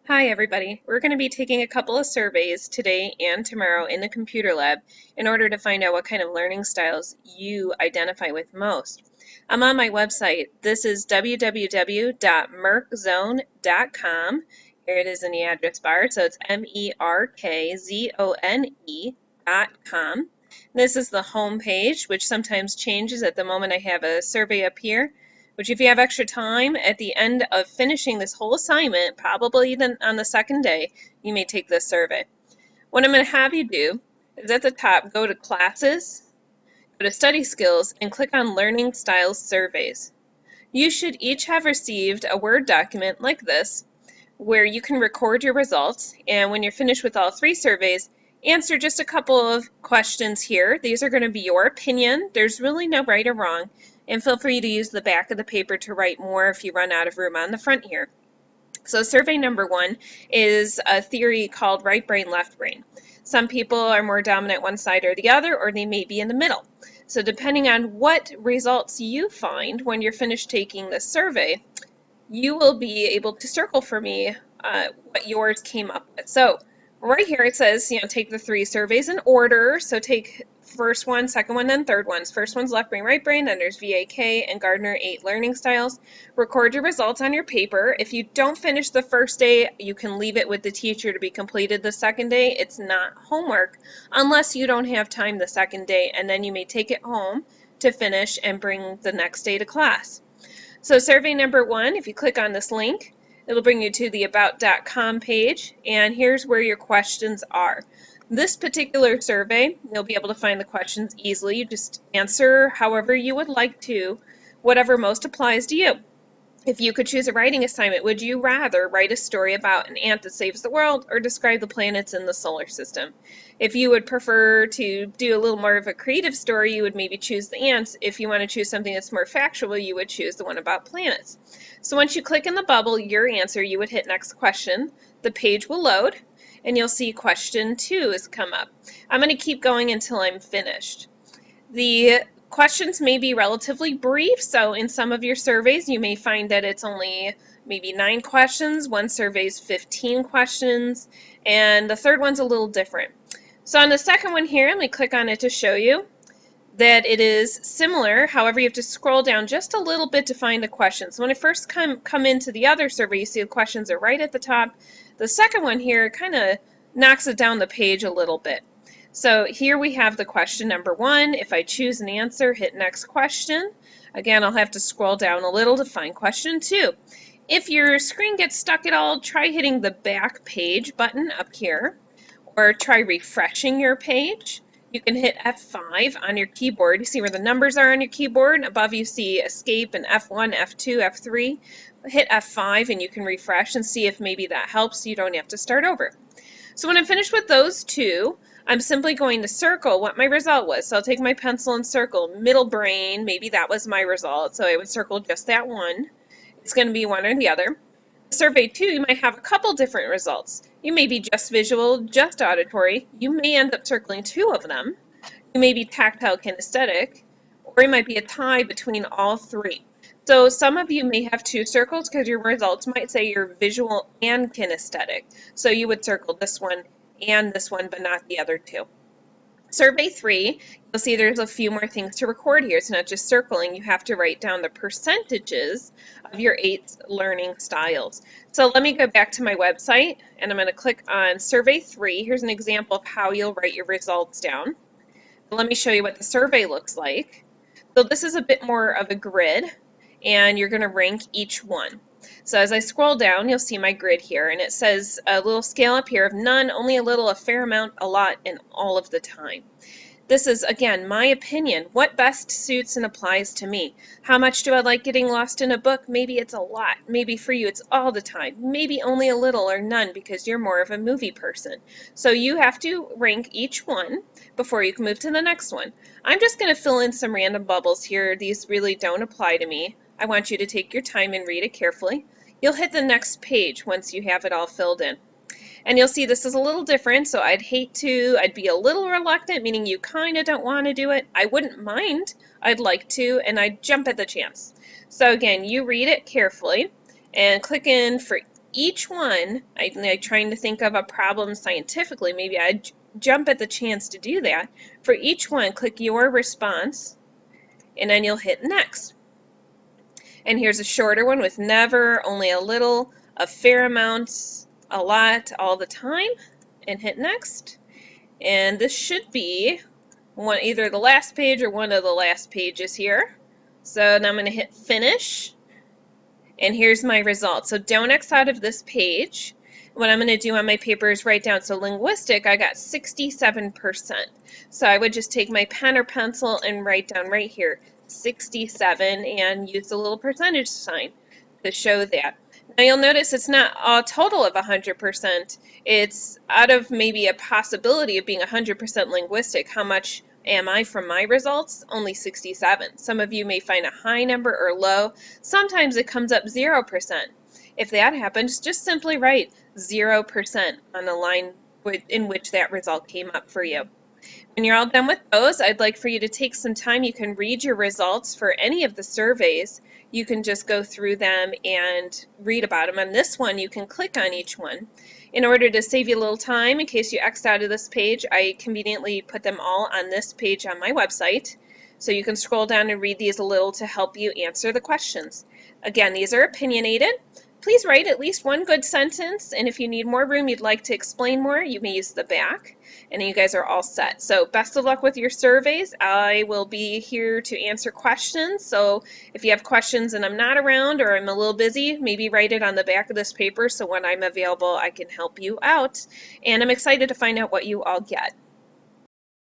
Hi everybody. We're going to be taking a couple of surveys today and tomorrow in the computer lab in order to find out what kind of learning styles you identify with most. I'm on my website. This is www.merkzone.com. Here it is in the address bar, so it's merkzone.com. This is the home page, which sometimes changes at the moment I have a survey up here, which if you have extra time at the end of finishing this whole assignment, probably then on the second day, you may take this survey. What I'm going to have you do is at the top, go to Classes, go to Study Skills, and click on Learning Styles Surveys. You should each have received a Word document like this, where you can record your results, and when you're finished with all three surveys, answer just a couple of questions here. These are going to be your opinion. There's really no right or wrong. And feel free to use the back of the paper to write more if you run out of room on the front here. So survey number one is a theory called right brain, left brain. Some people are more dominant one side or the other, or they may be in the middle. So depending on what results you find when you're finished taking the survey, you will be able to circle for me what yours came up with. So right here it says, take the three surveys in order. So take first one, second one, then third ones. First one's left brain, right brain, then there's VAK and Gardner 8 learning styles. Record your results on your paper. If you don't finish the first day, you can leave it with the teacher to be completed the second day. It's not homework unless you don't have time the second day, and then you may take it home to finish and bring the next day to class. So survey number one, if you click on this link, it'll bring you to the about.com page, and here's where your questions are. This particular survey, you'll be able to find the questions easily. You just answer however you would like to, whatever most applies to you. If you could choose a writing assignment, would you rather write a story about an ant that saves the world or describe the planets in the solar system? If you would prefer to do a little more of a creative story, you would maybe choose the ants. If you want to choose something that's more factual, you would choose the one about planets. So once you click in the bubble, your answer, you would hit next question. The page will load, and you'll see question 2 has come up. I'm going to keep going until I'm finished. The questions may be relatively brief, so in some of your surveys you may find that it's only maybe 9 questions, one survey's 15 questions, and the third one's a little different. So on the second one here, let me click on it to show you that it is similar. However, you have to scroll down just a little bit to find the questions. So when I first come into the other survey, you see the questions are right at the top. The second one here kind of knocks it down the page a little bit. So here we have the question number one. If I choose an answer, hit next question. Again, I'll have to scroll down a little to find question 2. If your screen gets stuck at all, try hitting the back page button up here, or try refreshing your page. You can hit F5 on your keyboard. You see where the numbers are on your keyboard? Above you see escape and F1, F2, F3. Hit F5 and you can refresh and see if maybe that helps. You don't have to start over. So when I'm finished with those two, I'm simply going to circle what my result was. So I'll take my pencil and circle middle brain. Maybe that was my result. So I would circle just that one. It's going to be one or the other. Survey 2, you might have a couple different results. You may be just visual, just auditory. You may end up circling 2 of them. You may be tactile kinesthetic, or it might be a tie between all 3. So some of you may have 2 circles because your results might say you're visual and kinesthetic. So you would circle this one and this one, but not the other 2. Survey 3, you'll see there's a few more things to record here. It's not just circling. You have to write down the percentages of your 8 learning styles. So let me go back to my website, and I'm going to click on Survey 3. Here's an example of how you'll write your results down. Let me show you what the survey looks like. So this is a bit more of a grid, and you're going to rank each one. So as I scroll down, you'll see my grid here, and it says a little scale up here of none, only a little, a fair amount, a lot, and all of the time. This is, again, my opinion. What best suits and applies to me? How much do I like getting lost in a book? Maybe it's a lot. Maybe for you it's all the time. Maybe only a little or none because you're more of a movie person. So you have to rank each one before you can move to the next one. I'm just going to fill in some random bubbles here. These really don't apply to me. I want you to take your time and read it carefully. You'll hit the next page once you have it all filled in. And you'll see this is a little different, so I'd be a little reluctant, meaning you kind of don't want to do it. I wouldn't mind, I'd like to, and I'd jump at the chance. So again, you read it carefully and click in for each one, I'm trying to think of a problem scientifically, maybe I'd jump at the chance to do that. For each one, click your response, and then you'll hit next. And here's a shorter one with never, only a little, a fair amount, a lot, all the time, and hit next. And this should be either the last page or one of the last pages here. So now I'm going to hit finish, and here's my result. So don't X out of this page. What I'm going to do on my paper is write down, so linguistic, I got 67%. So I would just take my pen or pencil and write down right here, 67, and use the little percentage sign to show that. Now you'll notice it's not a total of 100%. It's out of maybe a possibility of being 100% linguistic. How much am I from my results? Only 67. Some of you may find a high number or low. Sometimes it comes up 0%. If that happens, just simply write 0% on the line in which that result came up for you. When you're all done with those, I'd like for you to take some time. You can read your results for any of the surveys. You can just go through them and read about them. On this one, you can click on each one. In order to save you a little time, in case you X'd out of this page, I conveniently put them all on this page on my website. So you can scroll down and read these a little to help you answer the questions. Again, these are opinionated. Please write at least one good sentence, and if you need more room, you'd like to explain more, you may use the back, and you guys are all set. So best of luck with your surveys. I will be here to answer questions, so if you have questions and I'm not around or I'm a little busy, maybe write it on the back of this paper so when I'm available I can help you out. And I'm excited to find out what you all get.